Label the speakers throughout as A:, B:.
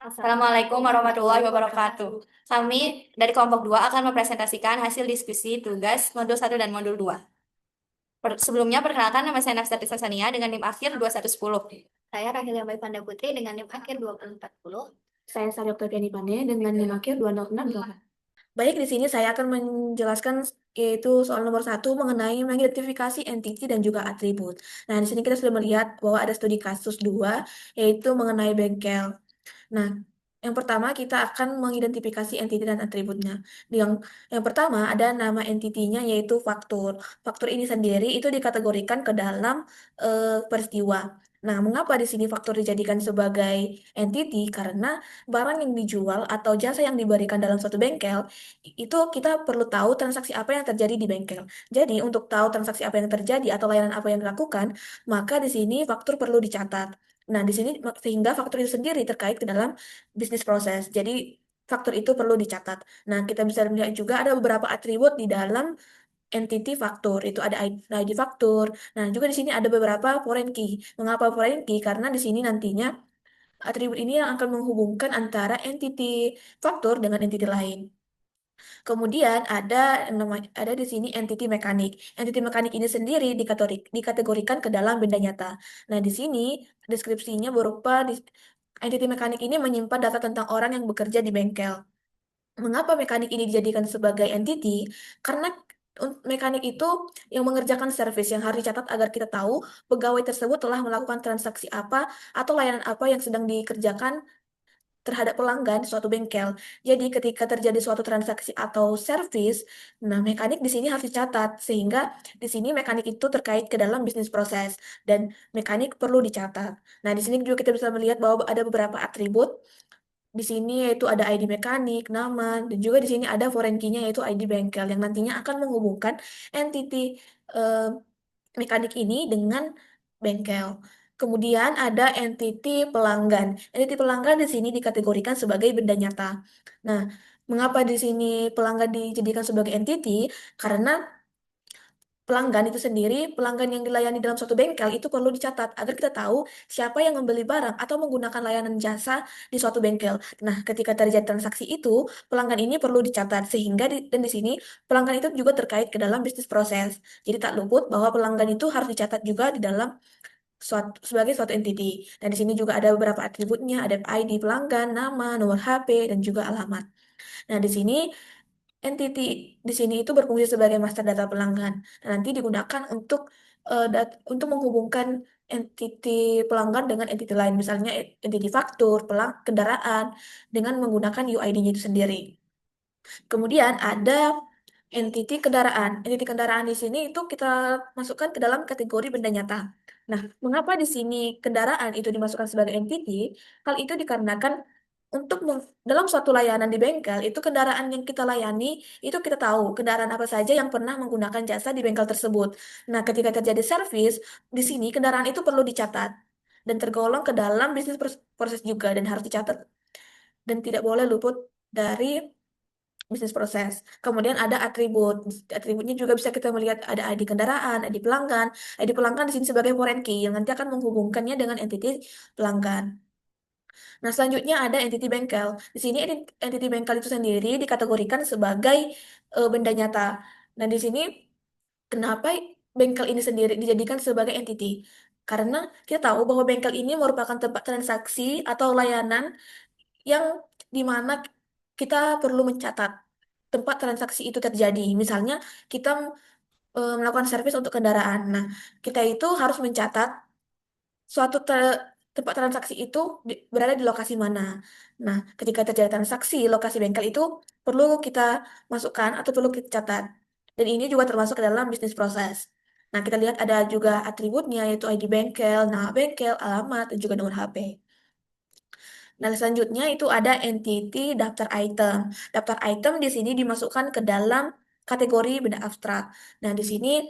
A: Assalamualaikum warahmatullahi wabarakatuh. Kami dari kelompok 2 akan mempresentasikan hasil diskusi tugas modul 1 dan modul 2. Sebelumnya, perkenalkan, nama saya Nafsati Sasania dengan NIM akhir 2110.
B: Saya Rahelia Bayi Panda Putri dengan NIM akhir 2040.
C: Saya Sari Oktaviani Pane dengan NIM akhir 2068. Baik, di sini saya akan menjelaskan yaitu soal nomor 1 mengenai mengidentifikasi entiti dan juga atribut. Nah, di sini kita sudah melihat bahwa ada studi kasus 2 yaitu mengenai bengkel. Nah, yang pertama kita akan mengidentifikasi entiti dan atributnya. Yang pertama ada nama entitinya yaitu faktur. Faktur ini sendiri itu dikategorikan ke dalam peristiwa. Nah, mengapa di sini faktur dijadikan sebagai entiti? Karena barang yang dijual atau jasa yang diberikan dalam suatu bengkel itu kita perlu tahu transaksi apa yang terjadi di bengkel. Jadi, untuk tahu transaksi apa yang terjadi atau layanan apa yang dilakukan, maka di sini faktur perlu dicatat. Nah, di sini sehingga faktur itu sendiri terkait ke dalam bisnis proses. Jadi, faktur itu perlu dicatat. Nah, kita bisa melihat juga ada beberapa atribut di dalam entity faktur. Itu ada ID faktur. Nah, juga di sini ada beberapa foreign key. Mengapa foreign key? Karena di sini nantinya atribut ini yang akan menghubungkan antara entity faktur dengan entity lain. Kemudian ada di sini entity mekanik. Entity mekanik ini sendiri dikategorikan ke dalam benda nyata. Nah, di sini deskripsinya berupa entity mekanik ini menyimpan data tentang orang yang bekerja di bengkel. Mengapa mekanik ini dijadikan sebagai entity? Karena mekanik itu yang mengerjakan service yang harus dicatat agar kita tahu pegawai tersebut telah melakukan transaksi apa atau layanan apa yang sedang dikerjakan terhadap pelanggan di suatu bengkel. Jadi ketika terjadi suatu transaksi atau service, nah mekanik di sini harus dicatat sehingga di sini mekanik itu terkait ke dalam bisnis proses dan mekanik perlu dicatat. Nah, di sini juga kita bisa melihat bahwa ada beberapa atribut di sini yaitu ada ID mekanik, nama, dan juga di sini ada foreign key-nya yaitu ID bengkel yang nantinya akan menghubungkan entity eh, mekanik ini dengan bengkel. Kemudian ada entity pelanggan. Entity pelanggan di sini dikategorikan sebagai benda nyata. Nah, mengapa di sini pelanggan dijadikan sebagai entity? Karena pelanggan itu sendiri, pelanggan yang dilayani dalam suatu bengkel itu perlu dicatat agar kita tahu siapa yang membeli barang atau menggunakan layanan jasa di suatu bengkel. Nah, ketika terjadi transaksi itu, pelanggan ini perlu dicatat sehingga dan di sini pelanggan itu juga terkait ke dalam bisnis proses. Jadi tak luput bahwa pelanggan itu harus dicatat juga di dalam sebagai suatu entity. Dan di sini juga ada beberapa atributnya, ada ID pelanggan, nama, nomor HP, dan juga alamat. Nah, di sini entity di sini itu berfungsi sebagai master data pelanggan. Dan nanti digunakan untuk menghubungkan entity pelanggan dengan entity lain, misalnya entity faktur, kendaraan, dengan menggunakan UID-nya itu sendiri. Kemudian ada entity kendaraan. Entity kendaraan di sini itu kita masukkan ke dalam kategori benda nyata. Nah, mengapa di sini kendaraan itu dimasukkan sebagai entity? Hal itu dikarenakan dalam suatu layanan di bengkel, itu kendaraan yang kita layani, itu kita tahu kendaraan apa saja yang pernah menggunakan jasa di bengkel tersebut. Nah, ketika terjadi servis, di sini kendaraan itu perlu dicatat dan tergolong ke dalam bisnis proses juga dan harus dicatat dan tidak boleh luput dari bisnis proses. Kemudian ada atribut. Atributnya juga bisa kita melihat ada ID kendaraan, ID pelanggan. ID pelanggan di sini sebagai foreign key yang nanti akan menghubungkannya dengan entity pelanggan. Nah, selanjutnya ada entity bengkel. Di sini entity bengkel itu sendiri dikategorikan sebagai benda nyata. Nah, di sini kenapa bengkel ini sendiri dijadikan sebagai entity? Karena kita tahu bahwa bengkel ini merupakan tempat transaksi atau layanan yang dimana kita perlu mencatat tempat transaksi itu terjadi. Misalnya kita melakukan servis untuk kendaraan. Nah, kita itu harus mencatat tempat transaksi itu berada di lokasi mana. Nah, ketika terjadi transaksi, lokasi bengkel itu perlu kita masukkan atau perlu kita catat. Dan ini juga termasuk ke dalam bisnis proses. Nah, kita lihat ada juga atributnya yaitu ID bengkel, nama bengkel, alamat, dan juga nomor HP. Nah, selanjutnya itu ada entity daftar item. Daftar item di sini dimasukkan ke dalam kategori benda abstrak. Nah, di sini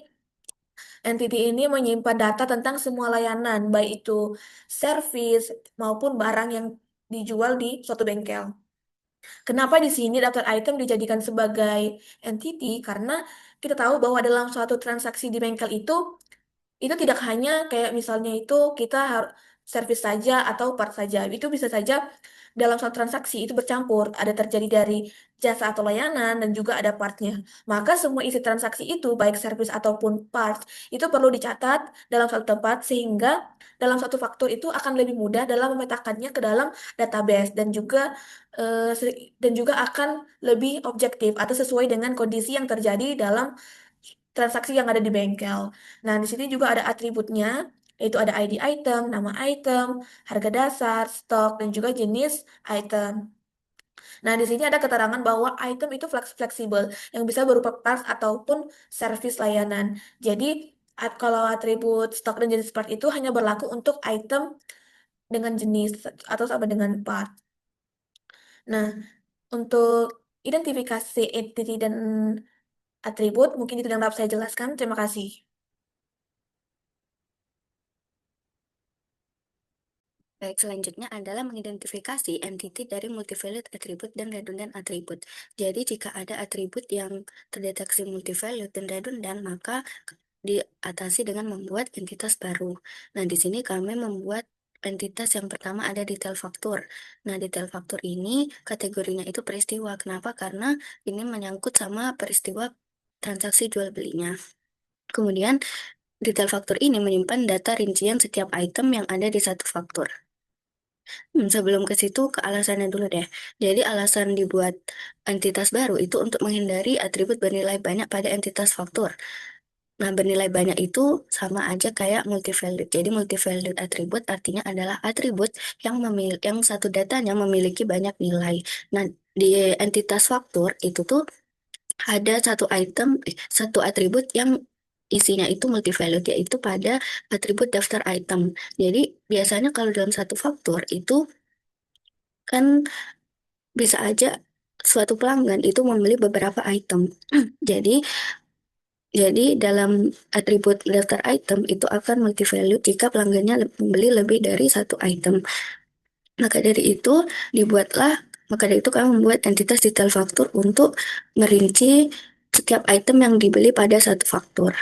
C: entity ini menyimpan data tentang semua layanan, baik itu service maupun barang yang dijual di suatu bengkel. Kenapa di sini daftar item dijadikan sebagai entity? Karena kita tahu bahwa dalam suatu transaksi di bengkel itu tidak hanya kayak misalnya itu kita harus servis saja atau part saja. Itu bisa saja dalam suatu transaksi itu bercampur, ada terjadi dari jasa atau layanan dan juga ada partnya. Maka semua isi transaksi itu, baik service ataupun parts, itu perlu dicatat dalam satu tempat sehingga dalam satu faktur itu akan lebih mudah dalam memetakannya ke dalam database dan juga akan lebih objektif atau sesuai dengan kondisi yang terjadi dalam transaksi yang ada di bengkel. Nah, di sini juga ada atributnya, yaitu ada ID item, nama item, harga dasar, stok, dan juga jenis item. Nah, di sini ada keterangan bahwa item itu fleksibel, yang bisa berupa parts ataupun service layanan. Jadi, kalau atribut stok dan jenis part itu hanya berlaku untuk item dengan jenis atau sama dengan part. Nah, untuk identifikasi entity dan atribut, mungkin itu yang dapat saya jelaskan. Terima kasih.
D: Baik, selanjutnya adalah mengidentifikasi entity dari multivalued attribute dan redundant attribute. Jadi, jika ada atribut yang terdeteksi multivalued dan redundant, maka diatasi dengan membuat entitas baru. Nah, di sini kami membuat entitas yang pertama ada detail faktur. Nah, detail faktur ini kategorinya itu peristiwa. Kenapa? Karena ini menyangkut sama peristiwa transaksi jual belinya. Kemudian, detail faktur ini menyimpan data rincian setiap item yang ada di satu faktur. Sebelum ke situ, ke alasannya dulu deh. Jadi alasan dibuat entitas baru itu untuk menghindari atribut bernilai banyak pada entitas faktur. Nah, bernilai banyak itu sama aja kayak multivalued. Jadi multivalued atribut artinya adalah atribut yang satu datanya memiliki banyak nilai. Nah, di entitas faktur itu tuh ada satu atribut yang isinya itu multivalued, yaitu pada atribut daftar item. Jadi biasanya kalau dalam satu faktur itu kan bisa aja suatu pelanggan itu membeli beberapa item. Jadi dalam atribut daftar item itu akan multivalue jika pelanggannya membeli lebih dari satu item. Maka dari itu dibuatlah, maka dari itu kami membuat entitas detail faktur untuk merinci setiap item yang dibeli pada satu faktur.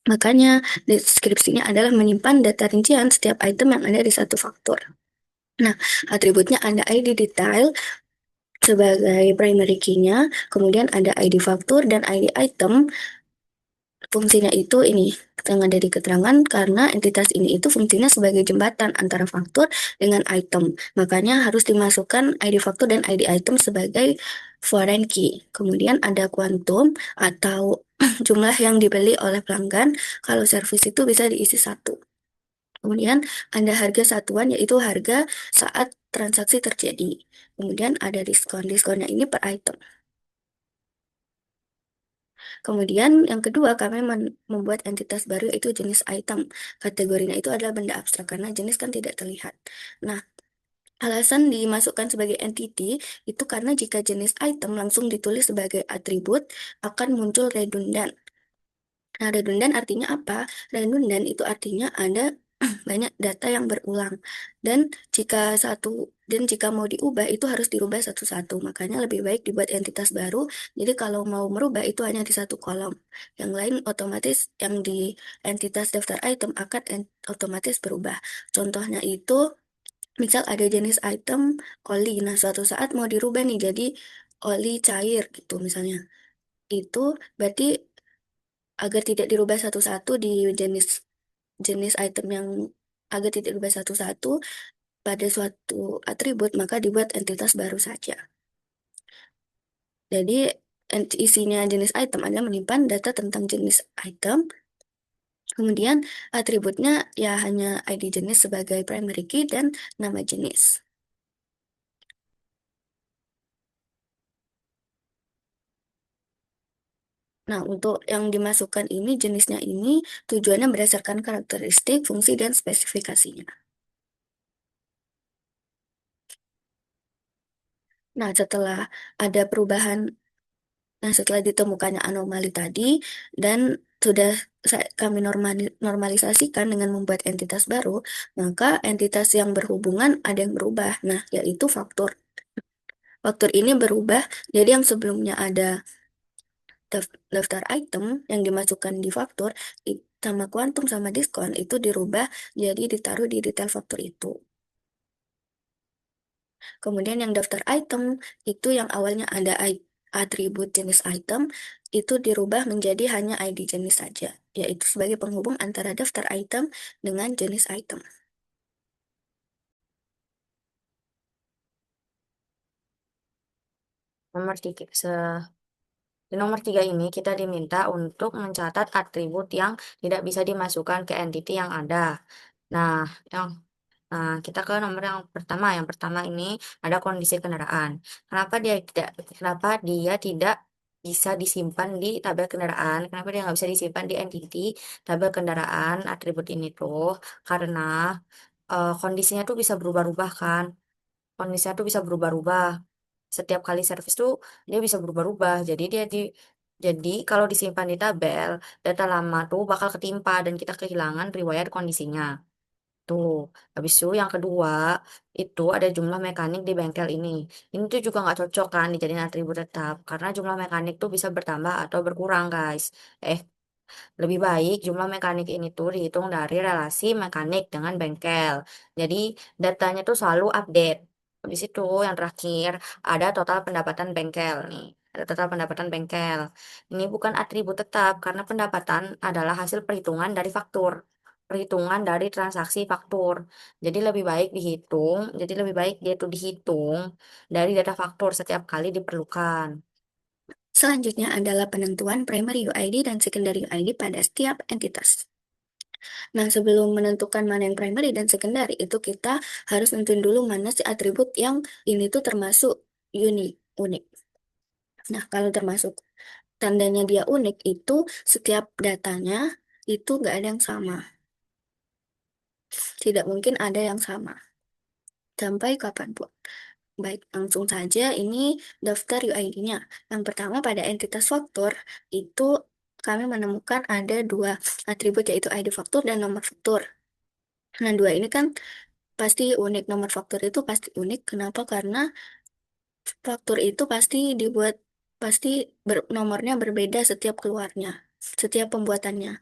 D: Makanya deskripsinya adalah menyimpan data rincian setiap item yang ada di satu faktur. Nah, atributnya ada ID detail sebagai primary key-nya, kemudian ada ID faktur dan ID item. Fungsinya itu ini, yang ada di keterangan, karena entitas ini itu fungsinya sebagai jembatan antara faktur dengan item. Makanya harus dimasukkan ID faktur dan ID item sebagai foreign key. Kemudian ada kuantum atau jumlah yang dibeli oleh pelanggan. Kalau service itu bisa diisi 1. Kemudian ada harga satuan, yaitu harga saat transaksi terjadi. Kemudian ada diskon. Diskonnya ini per item. Kemudian yang kedua, kami membuat entitas baru, yaitu jenis item. Kategorinya itu adalah benda abstrak karena jenis kan tidak terlihat. Nah, alasan dimasukkan sebagai entity itu karena jika jenis item langsung ditulis sebagai atribut akan muncul redundant. Nah, redundant artinya apa? Redundant itu artinya ada banyak data yang berulang. Dan jika mau diubah itu harus dirubah satu-satu. Makanya lebih baik dibuat entitas baru. Jadi kalau mau merubah itu hanya di satu kolom. Yang lain otomatis yang di entitas daftar item akan otomatis berubah. Contohnya itu misal ada jenis item oli. Nah, suatu saat mau dirubah nih jadi oli cair gitu misalnya. Itu berarti agar tidak dirubah satu-satu di jenis item yang agar tidak dirubah satu-satu pada suatu atribut, maka dibuat entitas baru saja. Jadi isinya jenis item adalah menyimpan data tentang jenis item. Kemudian atributnya ya hanya ID jenis sebagai primary key dan nama jenis. Nah, untuk yang dimasukkan ini jenisnya ini tujuannya berdasarkan karakteristik, fungsi, dan spesifikasinya. Nah, setelah ditemukannya anomali tadi dan sudah kami normalisasikan dengan membuat entitas baru, maka entitas yang berhubungan ada yang berubah. Nah, yaitu faktur. Faktur ini berubah, jadi yang sebelumnya ada daftar item yang dimasukkan di faktur, sama kuantum sama diskon itu dirubah jadi ditaruh di detail faktur itu. Kemudian yang daftar item itu yang awalnya ada atribut jenis item itu dirubah menjadi hanya ID jenis saja, yaitu sebagai penghubung antara daftar item dengan jenis item.
E: Nomor tiga, di nomor 3 ini kita diminta untuk mencatat atribut yang tidak bisa dimasukkan ke entity yang ada. Nah, kita ke nomor yang pertama. Yang pertama ini ada kondisi kendaraan. Kenapa dia tidak bisa disimpan di tabel kendaraan? Kenapa dia nggak bisa disimpan di entity tabel kendaraan atribut ini tuh? Karena kondisinya tuh bisa berubah-ubah kan. Kondisinya tuh bisa berubah-ubah. Setiap kali servis tuh dia bisa berubah-ubah. Jadi kalau disimpan di tabel, data lama tuh bakal ketimpa dan kita kehilangan riwayat kondisinya. Tuh, habis itu yang kedua, itu ada jumlah mekanik di bengkel ini. Ini tuh juga nggak cocok kan dijadiin atribut tetap, karena jumlah mekanik tuh bisa bertambah atau berkurang, guys. Eh, lebih baik jumlah mekanik ini tuh dihitung dari relasi mekanik dengan bengkel. Jadi datanya tuh selalu update. Habis itu yang terakhir ada total pendapatan bengkel nih. Ada total pendapatan bengkel. Ini bukan atribut tetap karena pendapatan adalah hasil perhitungan dari faktur. Perhitungan dari transaksi faktur. Jadi lebih baik dia tuh dihitung dari data faktur setiap kali diperlukan.
D: Selanjutnya adalah penentuan primary UID dan secondary UID pada setiap entitas. Nah, sebelum menentukan mana yang primary dan secondary, itu kita harus nentuin dulu mana si atribut yang ini tuh termasuk unik. Nah, kalau termasuk tandanya dia unik, itu setiap datanya itu nggak ada yang sama. Tidak mungkin ada yang sama. Sampai kapanpun. Baik, langsung saja ini daftar UID-nya. Yang pertama pada entitas faktur, itu kami menemukan ada dua atribut yaitu ID faktur dan nomor faktur. Nah, dua ini kan pasti unik. Nomor faktur itu pasti unik. Kenapa? Karena faktur itu pasti nomornya berbeda setiap keluarnya, setiap pembuatannya.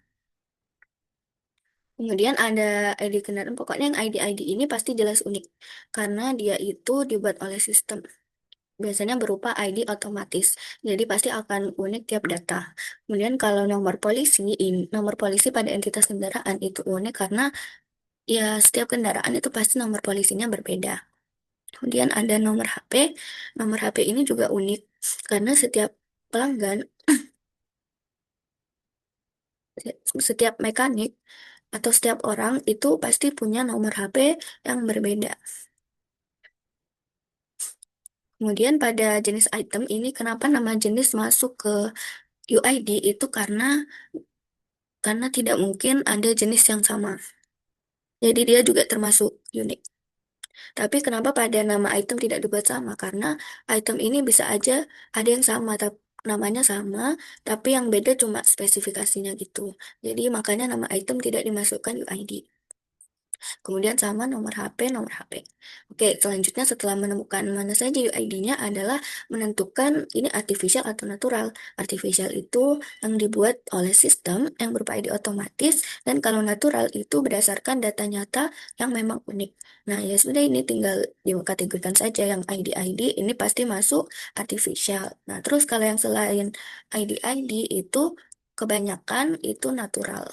D: Kemudian ada ID kendaraan, pokoknya yang ID-ID ini pasti jelas unik. Karena dia itu dibuat oleh sistem. Biasanya berupa ID otomatis. Jadi pasti akan unik tiap data. Kemudian kalau nomor polisi pada entitas kendaraan itu unik karena ya setiap kendaraan itu pasti nomor polisinya berbeda. Kemudian ada nomor HP. Nomor HP ini juga unik karena setiap pelanggan, setiap mekanik atau setiap orang itu pasti punya nomor HP yang berbeda. Kemudian pada jenis item ini kenapa nama jenis masuk ke UID itu karena tidak mungkin ada jenis yang sama. Jadi dia juga termasuk unik. Tapi kenapa pada nama item tidak dibuat sama? Karena item ini bisa aja ada yang sama, namanya sama, tapi yang beda cuma spesifikasinya gitu. Jadi makanya nama item tidak dimasukkan UID. Kemudian sama nomor HP, nomor HP. Oke, selanjutnya setelah menemukan mana saja UID-nya adalah menentukan ini artificial atau natural. Artificial itu yang dibuat oleh sistem yang berupa ID otomatis, dan kalau natural itu berdasarkan data nyata yang memang unik. Nah, ya sudah ini tinggal dikategorikan saja yang ID-ID ini pasti masuk artificial. Nah, terus kalau yang selain ID-ID itu kebanyakan itu natural.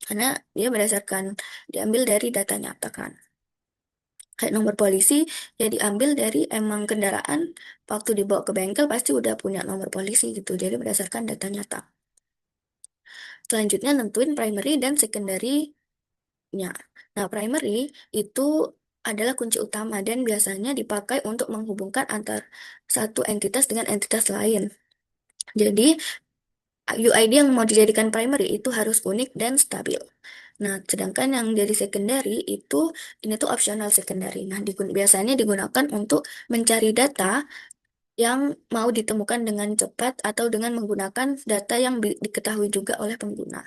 D: Karena dia diambil dari data nyata kan. Kayak nomor polisi ya diambil dari emang kendaraan waktu dibawa ke bengkel pasti udah punya nomor polisi gitu. Jadi berdasarkan data nyata. Selanjutnya nentuin primary dan secondary-nya. Nah, primary itu adalah kunci utama dan biasanya dipakai untuk menghubungkan antar satu entitas dengan entitas lain. Jadi UID yang mau dijadikan primary itu harus unik dan stabil. Nah, sedangkan yang dari secondary itu ini tuh optional secondary. Nah, biasanya digunakan untuk mencari data yang mau ditemukan dengan cepat atau dengan menggunakan data yang diketahui juga oleh pengguna.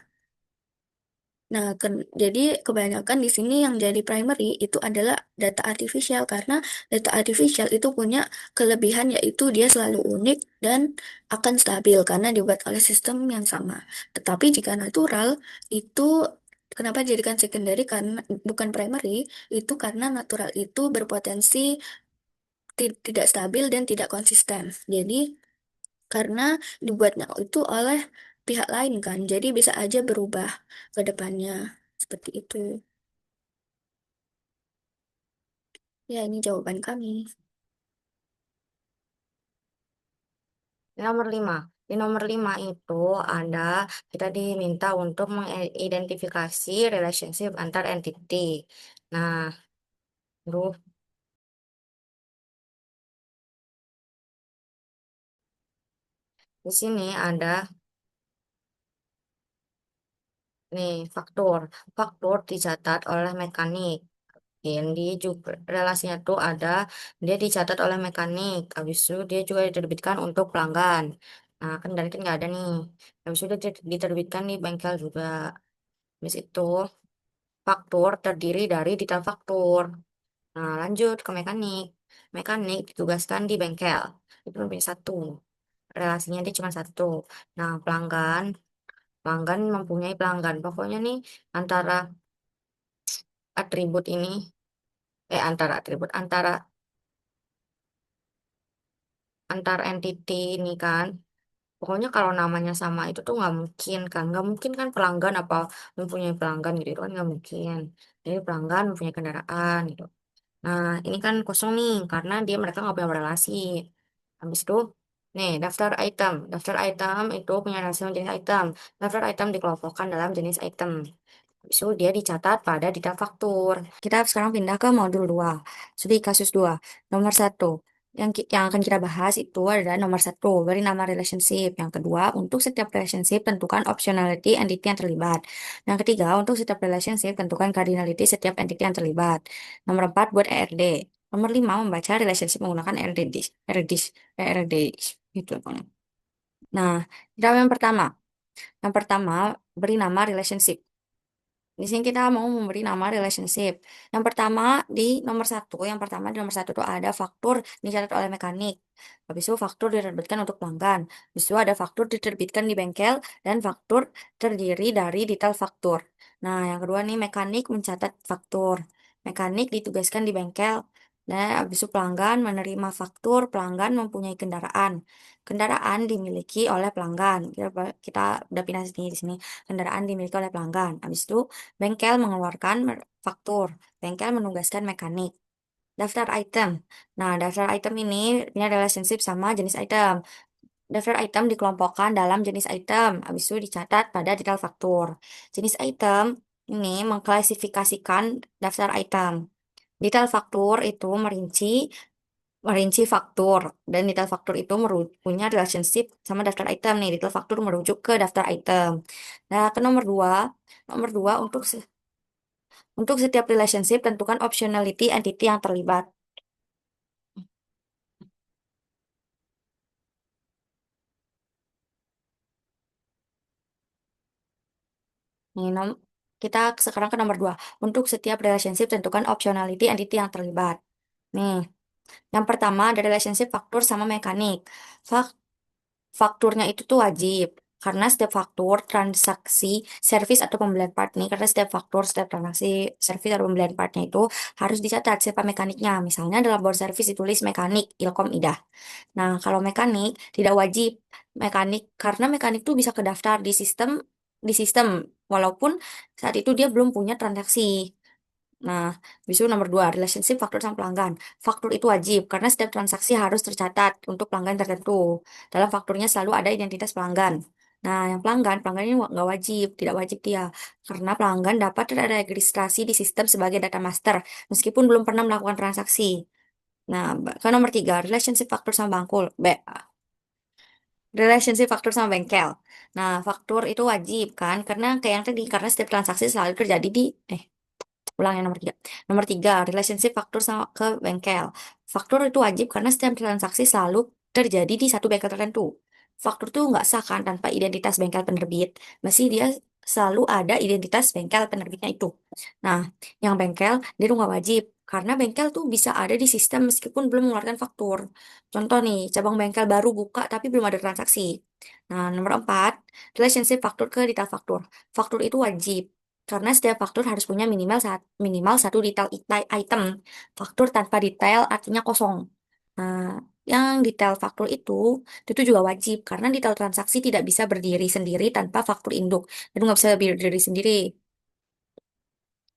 D: Nah, jadi kebanyakan di sini yang jadi primary itu adalah data artificial karena data artificial itu punya kelebihan yaitu dia selalu unik dan akan stabil karena dibuat oleh sistem yang sama. Tetapi jika natural itu kenapa dijadikan secondary karena bukan primary itu karena natural itu berpotensi tidak stabil dan tidak konsisten. Jadi karena dibuatnya itu oleh pihak lain kan, jadi bisa aja berubah ke depannya seperti itu. Ya, ini jawaban kami.
E: Nomor 5. Di nomor 5 itu ada kita diminta untuk mengidentifikasi relationship antar entity. Nah, aduh, di sini ada nih faktor. Faktor dicatat oleh mekanik. Di juga relasinya tuh ada dia dicatat oleh mekanik. Habis itu dia juga diterbitkan untuk pelanggan. Nah, kan dari kan nggak ada nih. Habis itu dia diterbitkan di bengkel juga. Habis itu faktur terdiri dari detail faktur. Nah, lanjut ke mekanik. Mekanik ditugaskan di bengkel. Itu lebih satu. Relasinya dia cuma satu. Nah, pelanggan, pelanggan mempunyai pelanggan. Pokoknya nih antara atribut ini, antara atribut, antar entity ini kan. Pokoknya kalau namanya sama itu tuh nggak mungkin kan. Nggak mungkin kan pelanggan apa mempunyai pelanggan gitu. Itu kan nggak mungkin. Jadi pelanggan mempunyai kendaraan gitu. Nah, ini kan kosong nih karena mereka nggak punya relasi. Habis itu, nih daftar item. Daftar item itu punya relasi sama jenis item. Daftar item dikelompokkan dalam jenis item. Habis itu dia dicatat pada detail faktur. Kita sekarang pindah ke modul 2. Studi kasus 2. Nomor 1. Yang akan kita bahas itu adalah nomor 1, beri nama relationship. Yang kedua, untuk setiap relationship tentukan optionality entity yang terlibat. Yang ketiga, untuk setiap relationship tentukan cardinality setiap entity yang terlibat. Nomor 4, buat ERD. Nomor 5, membaca relationship menggunakan ERD, gitu. Nah, kita yang pertama. Yang pertama, beri nama relationship. Di sini kita mau memberi nama relationship. Yang pertama di nomor satu itu ada faktur dicatat oleh mekanik. Habis itu faktur diterbitkan untuk pelanggan. Habis itu ada faktur diterbitkan di bengkel dan faktur terdiri dari detail faktur. Nah, yang kedua nih mekanik mencatat faktur. Mekanik ditugaskan di bengkel. Dan habis itu pelanggan menerima faktur, pelanggan mempunyai kendaraan. Kendaraan dimiliki oleh pelanggan. Kita udah pindah di sini. Kendaraan dimiliki oleh pelanggan. Habis itu bengkel mengeluarkan faktur. Bengkel menugaskan mekanik. Daftar item. Nah, daftar item ini punya relationship sama jenis item. Daftar item dikelompokkan dalam jenis item. Habis itu dicatat pada detail faktur. Jenis item ini mengklasifikasikan daftar item. Detail faktur itu merinci faktur dan detail faktur itu punya relationship sama daftar item nih. Detail faktur merujuk ke daftar item. Nah, ke nomor dua untuk setiap relationship, tentukan optionality entity yang terlibat. Nih, kita sekarang ke nomor 2. Untuk setiap relationship, tentukan optionality entity yang terlibat. Nih, yang pertama ada relationship faktur sama mekanik. Fakturnya itu tuh wajib. Karena setiap faktur, transaksi, service atau pembelian part nih, karena setiap transaksi, service atau pembelian partnya itu harus dicatat siapa mekaniknya. Misalnya dalam bor service ditulis mekanik, Ilkom, Ida. Nah, kalau mekanik tidak wajib mekanik karena mekanik tuh bisa kedaftar di sistem walaupun saat itu dia belum punya transaksi. Nah, bisu nomor 2, relationship faktur sama pelanggan. Faktur itu wajib karena setiap transaksi harus tercatat untuk pelanggan tertentu. Dalam fakturnya selalu ada identitas pelanggan. Nah, yang pelanggan ini nggak wajib, tidak wajib dia. Karena pelanggan dapat terregistrasi di sistem sebagai data master meskipun belum pernah melakukan transaksi. Nah, ke nomor 3, relationship faktur sama bangkul. Relationship faktur sama bengkel. Nah, faktur itu wajib kan? Karena kayak yang tadi, karena setiap transaksi selalu terjadi ulang yang nomor 3. Nomor 3, relationship faktur sama ke bengkel. Faktur itu wajib karena setiap transaksi selalu terjadi di satu bengkel tertentu. Faktur tuh nggak sah kan tanpa identitas bengkel penerbit. Masih dia selalu ada identitas bengkel penerbitnya itu. Nah, yang bengkel dia tuh nggak wajib. Karena bengkel tuh bisa ada di sistem meskipun belum mengeluarkan faktur. Contoh nih, cabang bengkel baru buka tapi belum ada transaksi. Nah, nomor 4, relationship faktur ke detail faktur. Faktur itu wajib. Karena setiap faktur harus punya minimal satu detail item. Faktur tanpa detail artinya kosong. Nah, yang detail faktur itu juga wajib karena detail transaksi tidak bisa berdiri sendiri tanpa faktur induk. Jadi nggak bisa berdiri sendiri.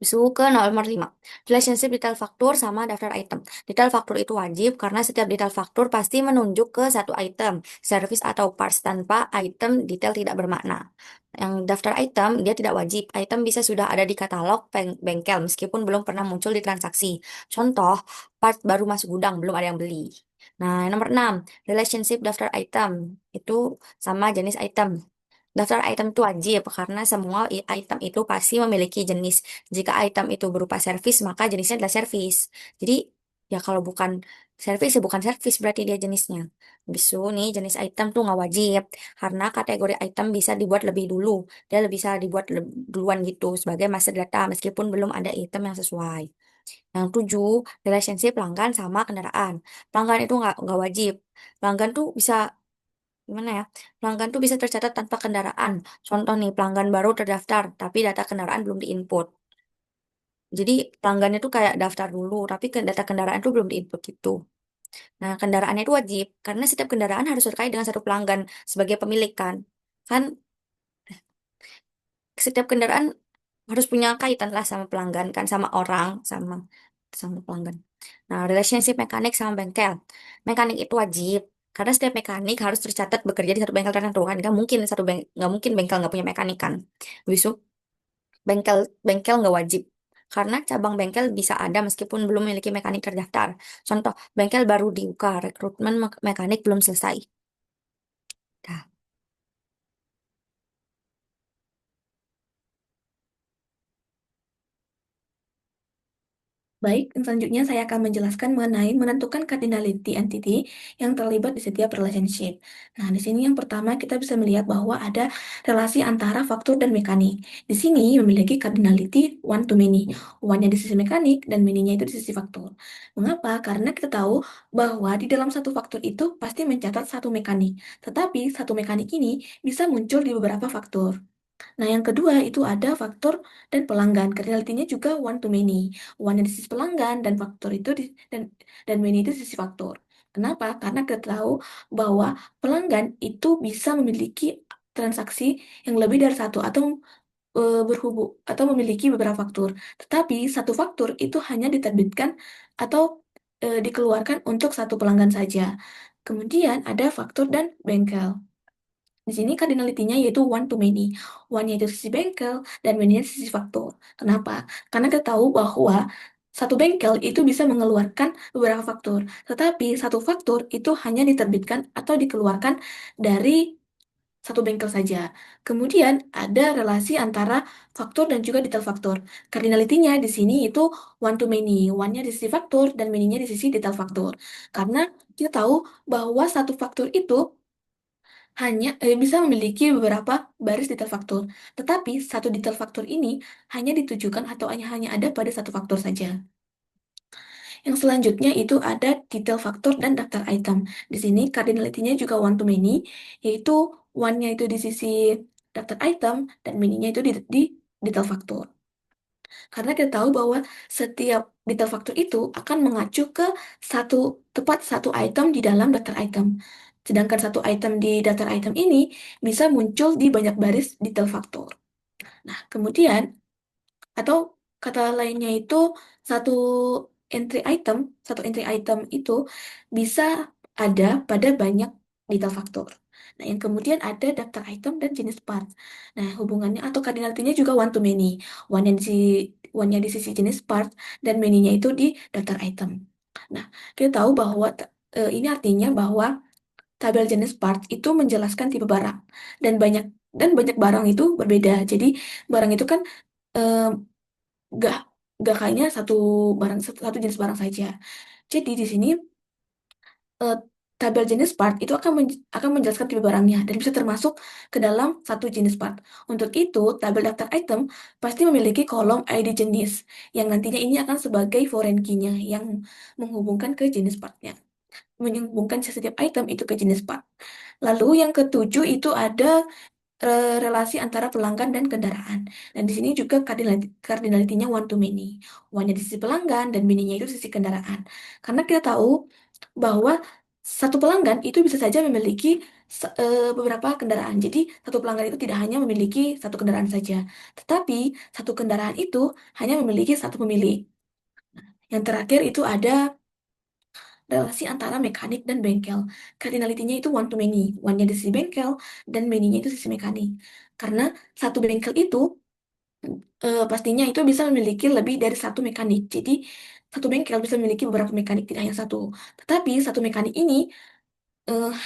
E: Masuk ke nomor 5. Relationship detail faktur sama daftar item. Detail faktur itu wajib karena setiap detail faktur pasti menunjuk ke satu item, service atau parts tanpa item detail tidak bermakna. Yang daftar item, dia tidak wajib. Item bisa sudah ada di katalog bengkel meskipun belum pernah muncul di transaksi. Contoh, part baru masuk gudang, belum ada yang beli. Nah, nomor 6. Relationship daftar item. Itu sama jenis item. Daftar item itu wajib karena semua item itu pasti memiliki jenis. Jika item itu berupa servis, maka jenisnya adalah servis. Jadi, ya kalau bukan servis, ya bukan servis berarti dia jenisnya. Bisu nih, jenis item tuh nggak wajib. Karena kategori item bisa dibuat lebih dulu. Dia bisa dibuat duluan gitu sebagai master data meskipun belum ada item yang sesuai. Yang 7, relationship pelanggan sama kendaraan. Pelanggan itu nggak wajib. Pelanggan tuh bisa gimana ya? Pelanggan tuh bisa tercatat tanpa kendaraan. Contoh nih, pelanggan baru terdaftar, tapi data kendaraan belum diinput. Jadi pelanggannya tuh kayak daftar dulu, tapi data kendaraan tuh belum diinput gitu. Nah, kendaraannya itu wajib, karena setiap kendaraan harus terkait dengan satu pelanggan sebagai pemilik kan. Kan setiap kendaraan harus punya kaitan lah sama pelanggan kan, sama orang, sama sama pelanggan. Nah, relationship mekanik sama bengkel. Mekanik itu wajib. Karena setiap mekanik harus tercatat bekerja di satu bengkel tertentu kan. Nggak mungkin bengkel nggak punya mekanik kan. Habis itu bengkel bengkel nggak wajib. Karena cabang bengkel bisa ada meskipun belum memiliki mekanik terdaftar. Contoh, bengkel baru dibuka, rekrutmen mekanik belum selesai. Dah.
C: Baik, dan selanjutnya saya akan menjelaskan mengenai menentukan cardinality entity yang terlibat di setiap relationship. Nah, di sini yang pertama kita bisa melihat bahwa ada relasi antara faktor dan mekanik. Di sini memiliki cardinality one to many. One-nya di sisi mekanik dan many-nya itu di sisi faktor. Mengapa? Karena kita tahu bahwa di dalam satu faktor itu pasti mencatat satu mekanik. Tetapi satu mekanik ini bisa muncul di beberapa faktor. Nah, yang kedua itu ada faktor dan pelanggan. Cardinality-nya juga one to many. One di sisi pelanggan dan faktor itu dan many itu di sisi faktor. Kenapa? Karena kita tahu bahwa pelanggan itu bisa memiliki transaksi yang lebih dari satu atau berhubung atau memiliki beberapa faktur. Tetapi satu faktur itu hanya diterbitkan atau dikeluarkan untuk satu pelanggan saja. Kemudian ada faktur dan bengkel. Di sini cardinality-nya yaitu one to many. One-nya itu sisi bengkel dan many-nya sisi faktor. Kenapa? Karena kita tahu bahwa satu bengkel itu bisa mengeluarkan beberapa faktor. Tetapi satu faktor itu hanya diterbitkan atau dikeluarkan dari satu bengkel saja. Kemudian ada relasi antara faktor dan juga detail faktor. Cardinality-nya di sini itu one to many. One-nya di sisi faktor dan many-nya di sisi detail faktor. Karena kita tahu bahwa satu faktor itu hanya bisa memiliki beberapa baris detail faktur, tetapi satu detail faktur ini hanya ditujukan atau hanya ada pada satu faktor saja. Yang selanjutnya itu ada detail faktur dan daftar item. Di sini cardinality-nya juga one to many, yaitu one-nya itu di sisi daftar item dan many-nya itu di detail faktur. Karena kita tahu bahwa setiap detail faktur itu akan mengacu ke satu item di dalam daftar item. Sedangkan satu item di daftar item ini bisa muncul di banyak baris detail faktur. Nah, kemudian atau kata lainnya itu satu satu entry item itu bisa ada pada banyak detail faktur. Nah, yang kemudian ada daftar item dan jenis part. Nah, hubungannya atau cardinality-nya juga one to many. One-nya di sisi jenis part dan many-nya itu di daftar item. Nah, kita tahu bahwa ini artinya bahwa tabel jenis part itu menjelaskan tipe barang dan banyak barang itu berbeda. Jadi barang itu kan eh, gak gak kayaknya satu jenis barang saja. Jadi di sini eh, tabel jenis part itu akan menjelaskan tipe barangnya dan bisa termasuk ke dalam satu jenis part. Untuk itu, tabel daftar item pasti memiliki kolom ID jenis yang nantinya ini akan sebagai foreign key-nya yang menghubungkan ke jenis partnya. Menghubungkan setiap item itu ke jenis part. Lalu yang ketujuh itu ada relasi antara pelanggan dan kendaraan. Dan di sini juga cardinality-nya one to many. One-nya di sisi pelanggan dan many-nya itu sisi kendaraan. Karena kita tahu bahwa satu pelanggan itu bisa saja memiliki beberapa kendaraan. Jadi, satu pelanggan itu tidak hanya memiliki satu kendaraan saja, tetapi satu kendaraan itu hanya memiliki satu pemilik. Yang terakhir itu ada relasi antara mekanik dan bengkel. Cardinality-nya itu one to many. One-nya di sisi bengkel, dan many-nya itu sisi mekanik. Karena satu bengkel itu pastinya itu bisa memiliki lebih dari satu mekanik. Jadi, satu bengkel bisa memiliki beberapa mekanik, tidak hanya satu. Tetapi, satu mekanik ini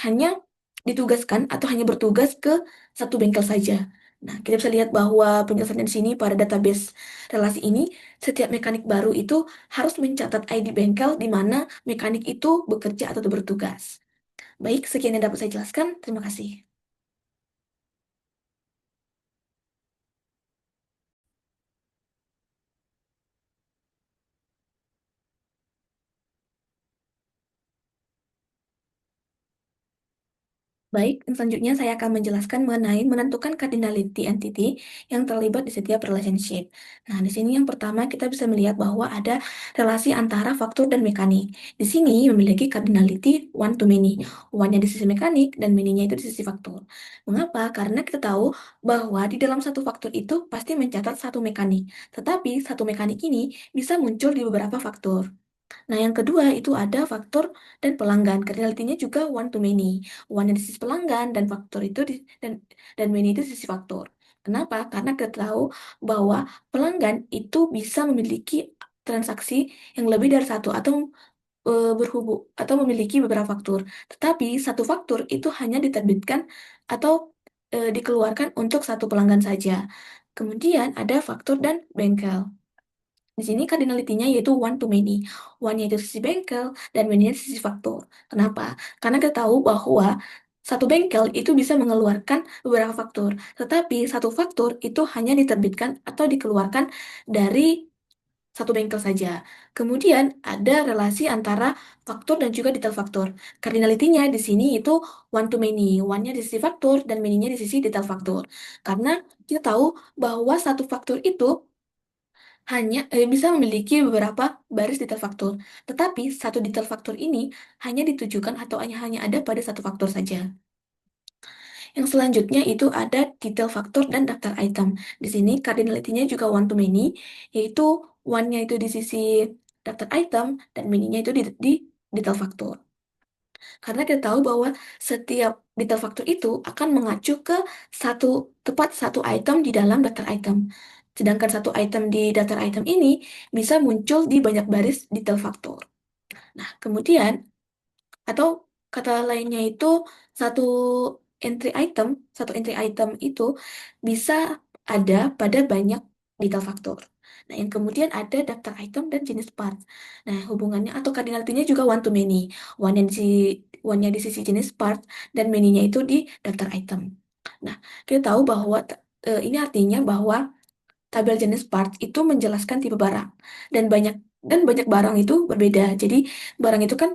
C: hanya ditugaskan atau hanya bertugas ke satu bengkel saja. Nah, kita bisa lihat bahwa penjelasannya di sini pada database relasi ini, setiap mekanik baru itu harus mencatat ID bengkel di mana mekanik itu bekerja atau bertugas. Baik, sekian yang dapat saya jelaskan. Terima kasih. Baik, selanjutnya saya akan menjelaskan mengenai menentukan cardinality entity yang terlibat di setiap relationship. Nah, di sini yang pertama kita bisa melihat bahwa ada relasi antara faktor dan mekanik. Di sini memiliki cardinality one to many. One-nya di sisi mekanik dan many-nya itu di sisi faktor. Mengapa? Karena kita tahu bahwa di dalam satu faktor itu pasti mencatat satu mekanik. Tetapi satu mekanik ini bisa muncul di beberapa faktor. Nah, yang kedua itu ada faktor dan pelanggan. Cardinality-nya juga one to many. One di sisi pelanggan dan faktor itu dan many itu di sisi faktor. Kenapa? Karena kita tahu bahwa pelanggan itu bisa memiliki transaksi yang lebih dari satu atau berhubung atau memiliki beberapa faktur. Tetapi satu faktur itu hanya diterbitkan atau dikeluarkan untuk satu pelanggan saja. Kemudian ada faktur dan bengkel. Di sini cardinality-nya yaitu one to many. One-nya itu sisi bengkel, dan many-nya sisi faktor. Kenapa? Karena kita tahu bahwa satu bengkel itu bisa mengeluarkan beberapa faktur. Tetapi satu faktur itu hanya diterbitkan atau dikeluarkan dari satu bengkel saja. Kemudian ada relasi antara faktor dan juga detail faktor. Cardinality-nya di sini itu one to many. One-nya di sisi faktor dan many-nya di sisi detail faktor. Karena kita tahu bahwa satu faktor itu hanya bisa memiliki beberapa baris detail faktur, tetapi satu detail faktur ini hanya ditujukan atau hanya ada pada satu faktor saja. Yang selanjutnya itu ada detail faktur dan daftar item. Di sini cardinality-nya juga one to many, yaitu one-nya itu di sisi daftar item dan many-nya itu di detail faktur. Karena kita tahu bahwa setiap detail faktur itu akan mengacu ke tepat satu item di dalam daftar item. Sedangkan satu item di daftar item ini bisa muncul di banyak baris detail faktur. Nah, kemudian, atau kata lainnya itu satu satu entry item itu bisa ada pada banyak detail faktur. Nah, yang kemudian ada daftar item dan jenis part. Nah, hubungannya atau kardinalitinya juga one to many. One-nya di sisi jenis part dan many-nya itu di daftar item. Nah, kita tahu bahwa ini artinya bahwa tabel jenis part itu menjelaskan tipe barang dan banyak barang itu berbeda. Jadi barang itu kan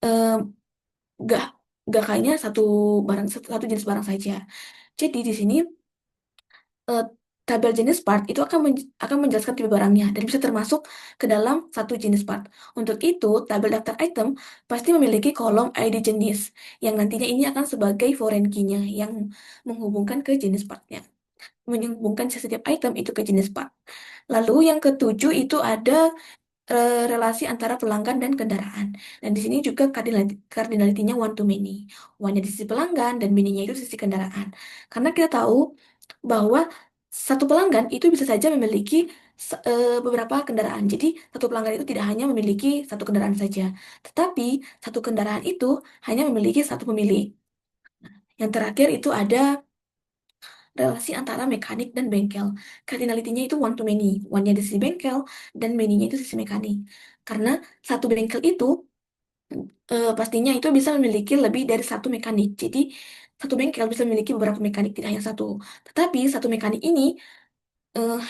C: eh, gak gak kayaknya satu jenis barang saja. Jadi di sini eh, tabel jenis part itu akan menjelaskan tipe barangnya dan bisa termasuk ke dalam satu jenis part. Untuk itu, tabel daftar item pasti memiliki kolom ID jenis yang nantinya ini akan sebagai foreign key-nya yang menghubungkan ke jenis partnya. Menghubungkan setiap item itu ke jenis part. Lalu yang ketujuh itu ada relasi antara pelanggan dan kendaraan. Dan di sini juga cardinality-nya one to many. One-nya di sisi pelanggan dan many-nya itu sisi kendaraan. Karena kita tahu bahwa satu pelanggan itu bisa saja memiliki beberapa kendaraan. Jadi satu pelanggan itu tidak hanya memiliki satu kendaraan saja, tetapi satu kendaraan itu hanya memiliki satu pemilik. Yang terakhir itu ada relasi antara mekanik dan bengkel. Cardinality-nya itu one to many. One-nya di sisi bengkel dan many-nya itu sisi mekanik. Karena satu bengkel itu pastinya itu bisa memiliki lebih dari satu mekanik. Jadi satu bengkel bisa memiliki beberapa mekanik, tidak hanya satu. Tetapi satu mekanik ini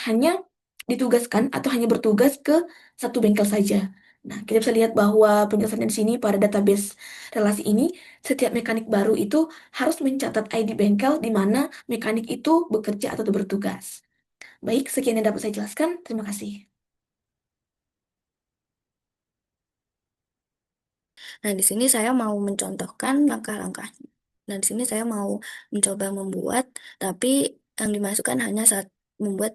C: hanya ditugaskan atau hanya bertugas ke satu bengkel saja. Nah, kita bisa lihat bahwa penjelasan di sini pada database relasi ini, setiap mekanik baru itu harus mencatat ID bengkel di mana mekanik itu bekerja atau bertugas. Baik, sekian yang dapat saya jelaskan. Terima kasih.
D: Nah, di sini saya mau mencontohkan langkah-langkahnya. Nah, di sini saya mau mencoba membuat, tapi yang dimasukkan hanya membuat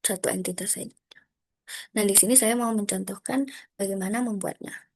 D: satu entitas saja. Nah, di sini saya mau mencontohkan bagaimana membuatnya.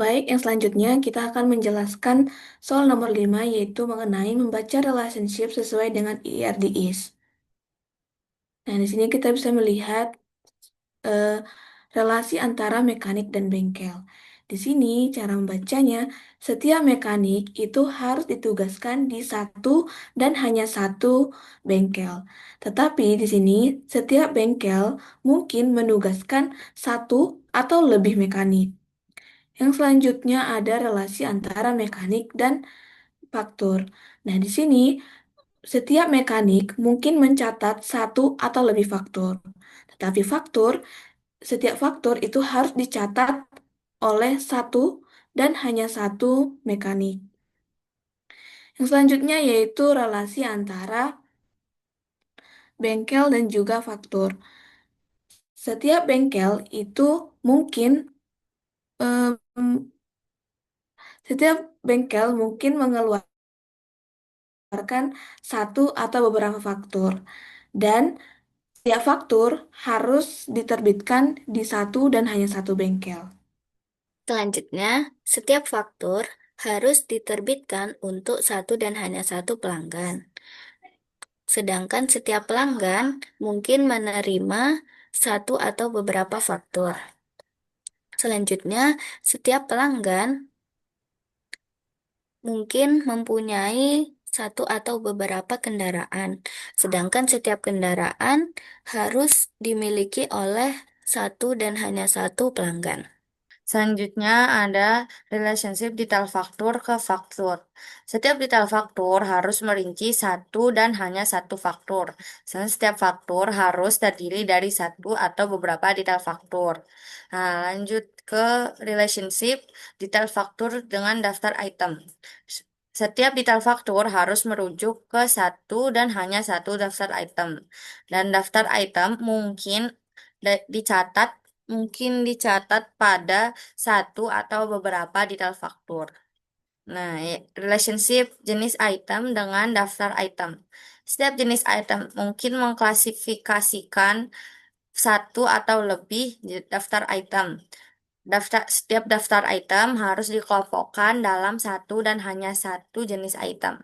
C: Baik, yang selanjutnya kita akan menjelaskan soal nomor 5 yaitu mengenai membaca relationship sesuai dengan IRDIS. Nah, di sini kita bisa melihat eh, relasi antara mekanik dan bengkel. Di Di sini cara membacanya, setiap mekanik itu harus ditugaskan di satu dan hanya satu bengkel. Tetapi di sini setiap bengkel mungkin menugaskan satu atau lebih mekanik. Yang selanjutnya ada relasi antara mekanik dan faktur. Nah, di sini setiap mekanik mungkin mencatat satu atau lebih faktur. Tetapi setiap faktur itu harus dicatat oleh satu dan hanya satu mekanik. Yang selanjutnya yaitu relasi antara bengkel dan juga faktur. Setiap bengkel itu mungkin setiap bengkel mungkin mengeluarkan satu atau beberapa faktur dan setiap faktur harus diterbitkan di satu dan hanya satu bengkel.
D: Selanjutnya, setiap faktur harus diterbitkan untuk satu dan hanya satu pelanggan. Sedangkan setiap pelanggan mungkin menerima satu atau beberapa faktur. Selanjutnya, setiap pelanggan mungkin mempunyai satu atau beberapa kendaraan, sedangkan setiap kendaraan harus dimiliki oleh satu dan hanya satu pelanggan.
E: Selanjutnya ada relationship detail faktur ke faktur. Setiap detail faktur harus merinci satu dan hanya satu faktur. Setiap faktur harus terdiri dari satu atau beberapa detail faktur. Nah, lanjut ke relationship detail faktur dengan daftar item. Setiap detail faktur harus merujuk ke satu dan hanya satu daftar item. Dan daftar item mungkin dicatat pada satu atau beberapa detail faktur. Nah, relationship jenis item dengan daftar item. Setiap jenis item mungkin mengklasifikasikan satu atau lebih daftar item. Setiap daftar item harus dikelompokkan dalam satu dan hanya satu jenis item.